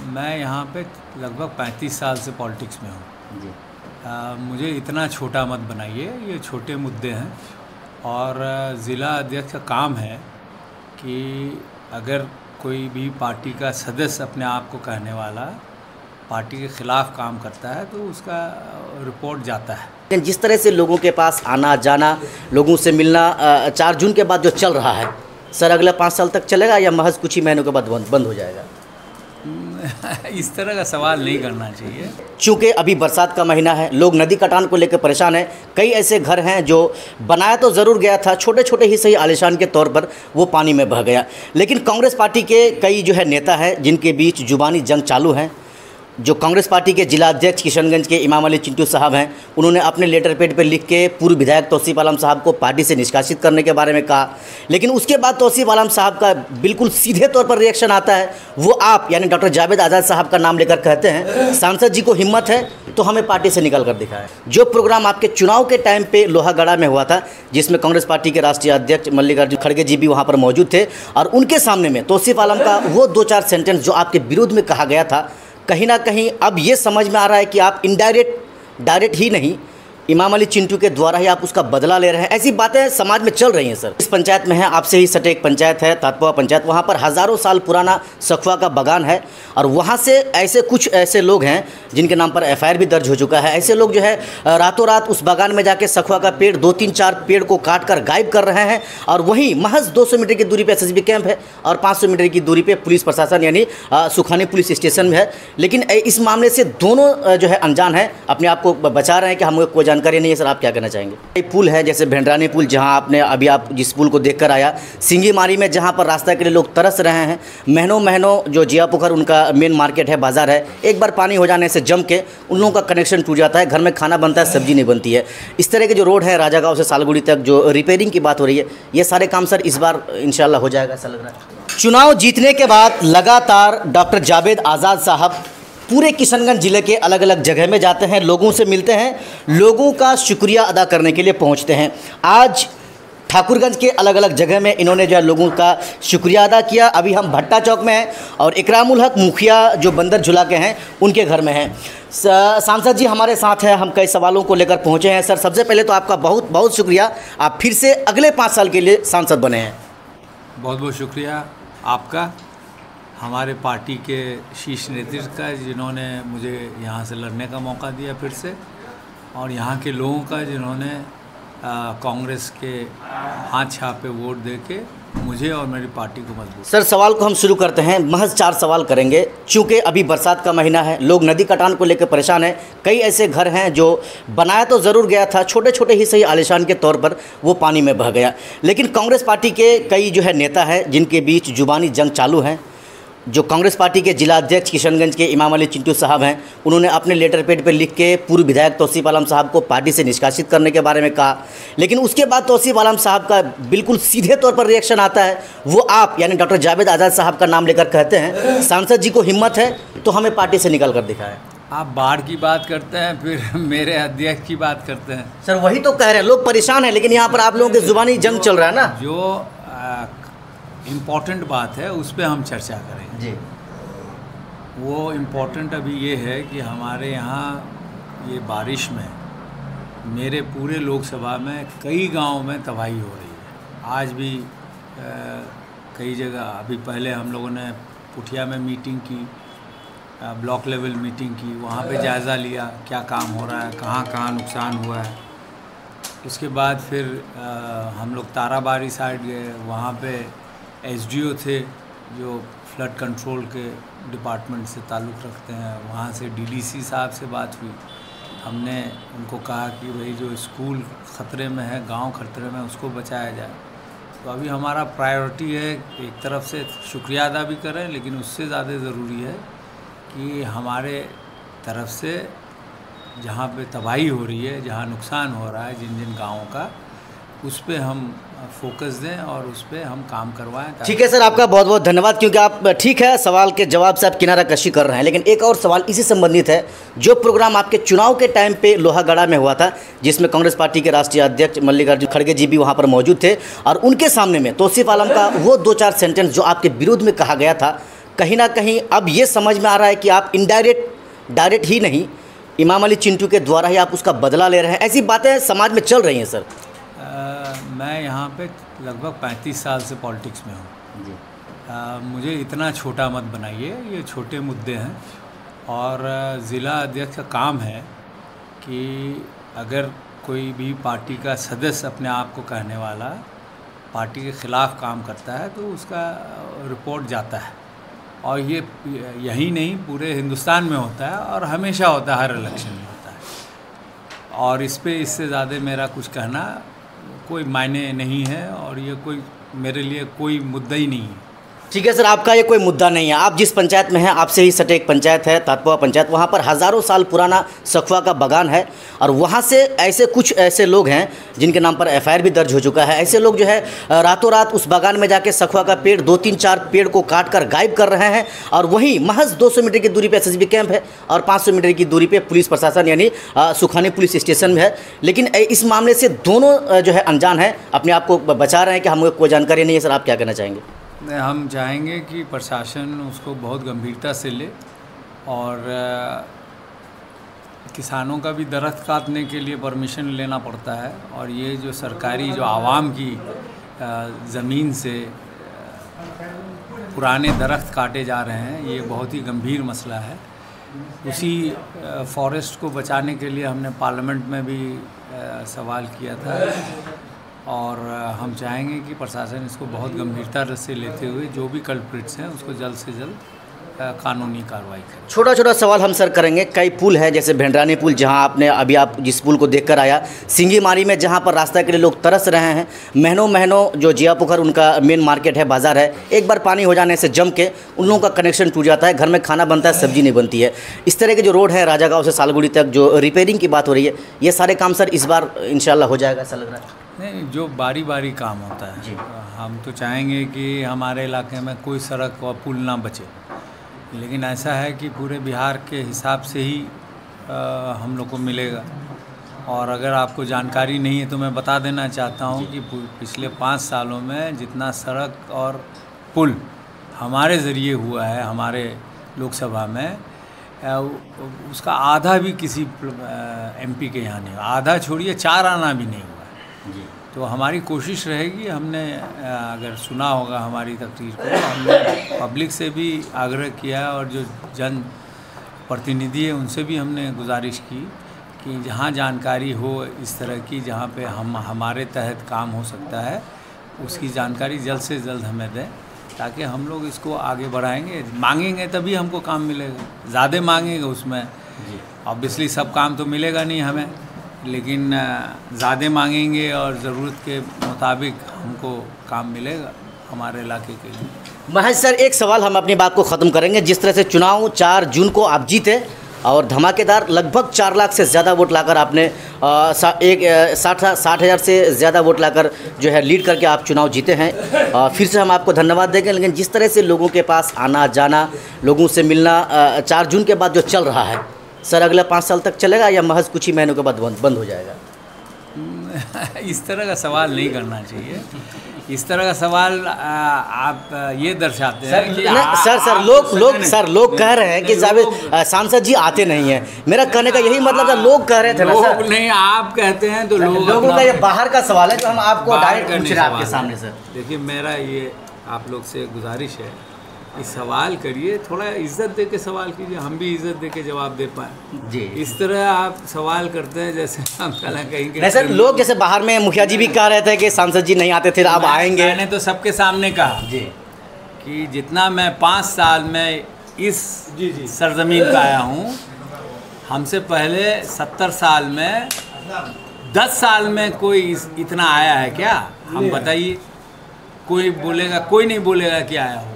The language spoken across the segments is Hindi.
मैं यहाँ पे लगभग 35 साल से पॉलिटिक्स में हूँ जी। मुझे इतना छोटा मत बनाइए, ये छोटे मुद्दे हैं और ज़िला अध्यक्ष का काम है कि अगर कोई भी पार्टी का सदस्य अपने आप को कहने वाला पार्टी के ख़िलाफ़ काम करता है तो उसका रिपोर्ट जाता है। जिस तरह से लोगों के पास आना जाना, लोगों से मिलना 4 जून के बाद जो चल रहा है सर, अगले 5 साल तक चलेगा या महज कुछ ही महीनों के बाद बंद हो जाएगा? इस तरह का सवाल नहीं करना चाहिए। चूँकि अभी बरसात का महीना है, लोग नदी कटान को लेकर परेशान हैं। कई ऐसे घर हैं जो बनाया तो ज़रूर गया था, छोटे छोटे ही सही आलीशान के तौर पर वो पानी में बह गया। लेकिन कांग्रेस पार्टी के कई जो है नेता हैं जिनके बीच जुबानी जंग चालू है। जो कांग्रेस पार्टी के जिला अध्यक्ष किशनगंज के इमाम अली चिंटू साहब हैं, उन्होंने अपने लेटर पैड पर लिख के पूर्व विधायक तौसीफ आलम साहब को पार्टी से निष्कासित करने के बारे में कहा। लेकिन उसके बाद तौसीफ आलम साहब का बिल्कुल सीधे तौर पर रिएक्शन आता है। वो आप यानी डॉक्टर जावेद आज़ाद साहब का नाम लेकर कहते हैं सांसद जी को हिम्मत है तो हमें पार्टी से निकाल कर दिखाएं। जो प्रोग्राम आपके चुनाव के टाइम पे लोहागढ़ा में हुआ था, जिसमें कांग्रेस पार्टी के राष्ट्रीय अध्यक्ष मल्लिकार्जुन खड़गे जी भी वहाँ पर मौजूद थे, और उनके सामने में तौसीफ आलम का वो 2-4 सेंटेंस जो आपके विरोध में कहा गया था, कहीं ना कहीं अब ये समझ में आ रहा है कि आप डायरेक्ट ही नहीं, इमाम अली चिंटू के द्वारा ही आप उसका बदला ले रहे हैं। ऐसी बातें समाज में चल रही हैं सर। इस पंचायत में है, आपसे ही सटे एक पंचायत है तातपुआ पंचायत, वहाँ पर हज़ारों साल पुराना सखुआ का बागान है और वहाँ से कुछ ऐसे लोग हैं जिनके नाम पर FIR भी दर्ज हो चुका है। ऐसे लोग जो है रातों रात उस बागान में जाके सखुआ का पेड़ 2-3-4 पेड़ को काट कर गायब कर रहे हैं और वहीं महज 200 मीटर की दूरी पर SSB कैंप है और 500 मीटर की दूरी पर पुलिस प्रशासन यानी सुखानी पुलिस स्टेशन में है। लेकिन इस मामले से दोनों जो है अनजान है, अपने आप को बचा रहे हैं कि हमें कोई जानकारी नहीं है। सर, आप क्या कहना चाहेंगे? एक पुल है जैसे भेंडरानी पुल, जहां आपने अभी आप जिस पुल को देखकर आया, सिंगीमारी में जहां पर रास्ता के लिए लोग तरस रहे हैं, महीनों जो जिया पोखर उनका मेन मार्केट है, बाजार है, एक बार पानी हो जाने से जम के उन लोगों का कनेक्शन टूट जाता है, घर में खाना बनता है, सब्जी नहीं बनती है। इस तरह के जो रोड है राजागांव से सालगुड़ी तक जो रिपेयरिंग की बात हो रही है, ये सारे काम सर इस बार इंशाल्लाह हो जाएगा ऐसा लग रहा है। चुनाव जीतने के बाद लगातार डॉक्टर जावेद आज़ाद साहब पूरे किशनगंज ज़िले के अलग अलग जगह में जाते हैं, लोगों से मिलते हैं, लोगों का शुक्रिया अदा करने के लिए पहुंचते हैं। आज ठाकुरगंज के अलग अलग जगह में इन्होंने जो है लोगों का शुक्रिया अदा किया। अभी हम भट्टा चौक में हैं और इकरामुल हक मुखिया जो बंदर झुला के हैं उनके घर में हैं। सांसद जी हमारे साथ हैं, हम कई सवालों को लेकर पहुँचे हैं। सर, सबसे पहले तो आपका बहुत बहुत शुक्रिया, आप फिर से अगले 5 साल के लिए सांसद बने हैं। बहुत बहुत शुक्रिया आपका, हमारे पार्टी के शीर्ष नेतृत्व का, जिन्होंने मुझे यहाँ से लड़ने का मौका दिया फिर से, और यहाँ के लोगों का जिन्होंने कांग्रेस के हाथ छापे वोट देके मुझे और मेरी पार्टी को मजबूत। सर, सवाल को हम शुरू करते हैं, महज 4 सवाल करेंगे। चूँकि अभी बरसात का महीना है, लोग नदी कटान को लेकर परेशान हैं। कई ऐसे घर हैं जो बनाया तो ज़रूर गया था, छोटे छोटे ही सही आलीशान के तौर पर वो पानी में बह गया। लेकिन कांग्रेस पार्टी के कई जो है नेता हैं जिनके बीच जुबानी जंग चालू है। जो कांग्रेस पार्टी के जिला अध्यक्ष किशनगंज के इमाम अली चिंटू साहब हैं, उन्होंने अपने लेटर पैड पर लिख के पूर्व विधायक तौसीफ आलम साहब को पार्टी से निष्कासित करने के बारे में कहा। लेकिन उसके बाद तौसीफ आलम साहब का बिल्कुल सीधे तौर पर रिएक्शन आता है। वो आप यानी डॉक्टर जावेद आज़ाद साहब का नाम लेकर कहते हैं सांसद जी को हिम्मत है तो हमें पार्टी से निकाल कर दिखाएं। आप बाढ़ की बात करते हैं, फिर मेरे अध्यक्ष की बात करते हैं। सर, वही तो कह रहे हैं, लोग परेशान हैं, लेकिन यहाँ पर आप लोगों की जुबानी जंग चल रहा है ना। जो इम्पोर्टेंट बात है उस पर हम चर्चा करेंगे जी। वो इम्पोर्टेंट अभी ये है कि हमारे यहाँ ये बारिश में मेरे पूरे लोकसभा में कई गांवों में तबाही हो रही है। आज भी कई जगह, अभी पहले हम लोगों ने पुठिया में मीटिंग की, ब्लॉक लेवल मीटिंग की, वहाँ पे जायज़ा लिया क्या काम हो रहा है, कहाँ कहाँ नुकसान हुआ है। उसके बाद फिर हम लोग ताराबाड़ी साइड गए, वहाँ पे SDO थे जो फ्लड कंट्रोल के डिपार्टमेंट से ताल्लुक़ रखते हैं, वहाँ से DDC साहब से बात हुई। हमने उनको कहा कि भाई जो स्कूल ख़तरे में है, गांव खतरे में, उसको बचाया जाए। तो अभी हमारा प्रायोरिटी है, एक तरफ से शुक्रिया अदा भी करें, लेकिन उससे ज़्यादा ज़रूरी है कि हमारे तरफ से जहाँ पे तबाही हो रही है, जहाँ नुकसान हो रहा है जिन जिन गाँवों का, उस पर हम फोकस दें और उस पर हम काम करवाएं। ठीक है सर, आपका बहुत बहुत धन्यवाद, क्योंकि आप ठीक है सवाल के जवाब से आप किनारा कशी कर रहे हैं। लेकिन एक और सवाल इसी संबंधित है। जो प्रोग्राम आपके चुनाव के टाइम पे लोहागढ़ा में हुआ था, जिसमें कांग्रेस पार्टी के राष्ट्रीय अध्यक्ष मल्लिकार्जुन खड़गे जी भी वहाँ पर मौजूद थे, और उनके सामने में तौसीफ आलम का वो 2-4 सेंटेंस जो आपके विरोध में कहा गया था, कहीं ना कहीं अब ये समझ में आ रहा है कि आप डायरेक्ट ही नहीं, इमाम अली चिंटू के द्वारा ही आप उसका बदला ले रहे हैं, ऐसी बातें समाज में चल रही हैं सर? मैं यहाँ पे लगभग 35 साल से पॉलिटिक्स में हूँ जी। मुझे इतना छोटा मत बनाइए, ये छोटे मुद्दे हैं और ज़िला अध्यक्ष का काम है कि अगर कोई भी पार्टी का सदस्य अपने आप को कहने वाला पार्टी के ख़िलाफ़ काम करता है तो उसका रिपोर्ट जाता है, और ये यही नहीं पूरे हिंदुस्तान में होता है और हमेशा होता है, हर इलेक्शन में होता है। और इससे ज़्यादा मेरा कुछ कहना कोई मायने नहीं है और ये कोई मेरे लिए कोई मुद्दा ही नहीं है। ठीक है सर, आपका ये कोई मुद्दा नहीं है। आप जिस पंचायत में हैं, आपसे ही सटे एक पंचायत है तातपुआ पंचायत, वहाँ पर हज़ारों साल पुराना सखुआ का बागान है और वहाँ से कुछ ऐसे लोग हैं जिनके नाम पर FIR भी दर्ज हो चुका है। ऐसे लोग जो है रातों रात उस बागान में जाके सखुआ का पेड़ 2-3-4 पेड़ को काट कर गायब कर रहे हैं और वहीं महज 200 मीटर की दूरी पर SSB कैंप है और 500 मीटर की दूरी पर पुलिस प्रशासन यानी सुखानी पुलिस स्टेशन में है। लेकिन इस मामले से दोनों जो है अनजान है, अपने आप को बचा रहे हैं कि हमें कोई जानकारी नहीं है। सर, आप क्या कहना चाहेंगे? हम चाहेंगे कि प्रशासन उसको बहुत गंभीरता से ले और किसानों का भी दरख्त काटने के लिए परमिशन लेना पड़ता है और ये जो सरकारी जो आवाम की ज़मीन से पुराने दरख्त काटे जा रहे हैं, ये बहुत ही गंभीर मसला है। उसी फॉरेस्ट को बचाने के लिए हमने पार्लियामेंट में भी सवाल किया था और हम चाहेंगे कि प्रशासन इसको बहुत गंभीरता से लेते हुए जो भी कल्प्रिट्स हैं उसको जल्द से जल्द कानूनी कार्रवाई करें। छोटा सवाल हम सर करेंगे, कई पुल है जैसे भेंडरानी पुल, जहां आप जिस पुल को देखकर आया, सिंगीमारी में जहां पर रास्ता के लिए लोग तरस रहे हैं, महीनों जो जिया पोखर उनका मेन मार्केट है, बाज़ार है, एक बार पानी हो जाने से जम के उन लोगों का कनेक्शन टूट जाता है, घर में खाना बनता है, सब्जी नहीं बनती है। इस तरह के जो रोड है राजागांव से सालगुड़ी तक जो रिपेयरिंग की बात हो रही है, ये सारे काम सर इस बार इंशाल्लाह हो जाएगा ऐसा लग रहा है? नहीं, जो बारी काम होता है जी। हम तो चाहेंगे कि हमारे इलाके में कोई सड़क और पुल ना बचे, लेकिन ऐसा है कि पूरे बिहार के हिसाब से ही हम लोग को मिलेगा। और अगर आपको जानकारी नहीं है तो मैं बता देना चाहता हूँ कि पिछले 5 सालों में जितना सड़क और पुल हमारे ज़रिए हुआ है हमारे लोकसभा में, उसका आधा भी किसी MP के यहाँ नहीं, आधा छोड़िए 4 आना भी नहीं हुआ जी। तो हमारी कोशिश रहेगी, हमने अगर सुना होगा हमारी तकरीर को, हमने पब्लिक से भी आग्रह किया और जो जन प्रतिनिधि है उनसे भी हमने गुजारिश की कि जहाँ जानकारी हो इस तरह की, जहाँ पे हमारे तहत काम हो सकता है, उसकी जानकारी जल्द से जल्द हमें दें ताकि हम लोग इसको आगे बढ़ाएंगे। मांगेंगे तभी हमको काम मिलेगा, ज़्यादा मांगेंगे उसमें ऑब्वियसली सब काम तो मिलेगा नहीं हमें, लेकिन ज़्यादा मांगेंगे और ज़रूरत के मुताबिक हमको काम मिलेगा हमारे इलाके के लिए। महज सर, एक सवाल हम अपनी बात को ख़त्म करेंगे। जिस तरह से चुनाव 4 जून को आप जीते और धमाकेदार लगभग 4 लाख से ज़्यादा वोट लाकर आपने 60,000 से ज़्यादा वोट लाकर जो है लीड करके आप चुनाव जीते हैं, फिर से हम आपको धन्यवाद देंगे। लेकिन जिस तरह से लोगों के पास आना जाना, लोगों से मिलना 4 जून के बाद जो चल रहा है सर, अगले 5 साल तक चलेगा या महज कुछ ही महीनों के बाद बंद हो जाएगा? इस तरह का सवाल नहीं करना चाहिए। इस तरह का सवाल आप ये दर्शाते हैं कि लोग कह रहे हैं कि जावेद सांसद जी आते नहीं हैं। मेरा कहने का यही मतलब था, लोग कह रहे थे ना सर। नहीं, आप कहते हैं तो लोगों का ये बाहर का सवाल है जो हम आपको डायरेक्ट पूछ रहे हैं आपके सामने सर। देखिए, मेरा ये आप लोग से गुजारिश है कि सवाल करिए, थोड़ा इज्जत दे के सवाल कीजिए, हम भी इज्जत दे के जवाब दे पाए जी। इस तरह आप सवाल करते हैं जैसे हम कहीं सर, लोग जैसे बाहर में मुखिया जी भी कह रहे थे कि सांसद जी नहीं आते थे, अब आएंगे। मैंने तो सबके सामने कहा जी कि जितना मैं 5 साल में इस सरजमीन पे आया हूँ, हमसे पहले 70 साल में 10 साल में कोई इतना आया है क्या? हम बताइए, कोई बोलेगा, कोई नहीं बोलेगा कि आया होगा,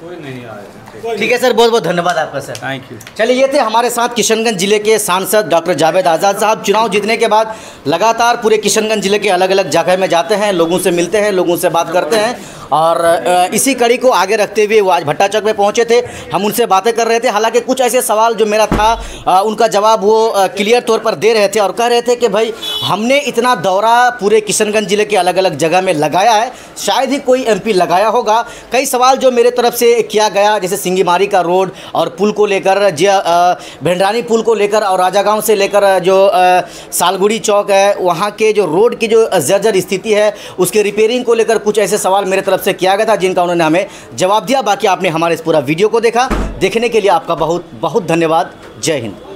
कोई नहीं आया। ठीक है सर, बहुत बहुत धन्यवाद आपका सर, थैंक यू। चलिए, ये थे हमारे साथ किशनगंज जिले के सांसद डॉक्टर जावेद आज़ाद साहब। चुनाव जीतने के बाद लगातार पूरे किशनगंज जिले के अलग अलग जगह में जाते हैं, लोगों से मिलते हैं, लोगों से बात करते हैं और इसी कड़ी को आगे रखते हुए वो आज भट्टा चौक में पहुँचे थे। हम उनसे बातें कर रहे थे, हालांकि कुछ ऐसे सवाल जो मेरा था उनका जवाब वो क्लियर तौर पर दे रहे थे और कह रहे थे कि भाई हमने इतना दौरा पूरे किशनगंज ज़िले के अलग अलग जगह में लगाया है, शायद ही कोई एमपी लगाया होगा। कई सवाल जो मेरे तरफ से किया गया, जैसे सिंगीमारी का रोड और पुल को लेकर, भेंडरानी पुल को लेकर और राजागांव से लेकर जो सालगुड़ी चौक है वहाँ के जो रोड की जो जर्जर स्थिति है उसके रिपेयरिंग को लेकर कुछ ऐसे सवाल मेरे तरफ से किया गया था जिनका उन्होंने हमें जवाब दिया। बाकी आपने हमारे इस पूरा वीडियो को देखा, देखने के लिए आपका बहुत बहुत धन्यवाद। जय हिंद।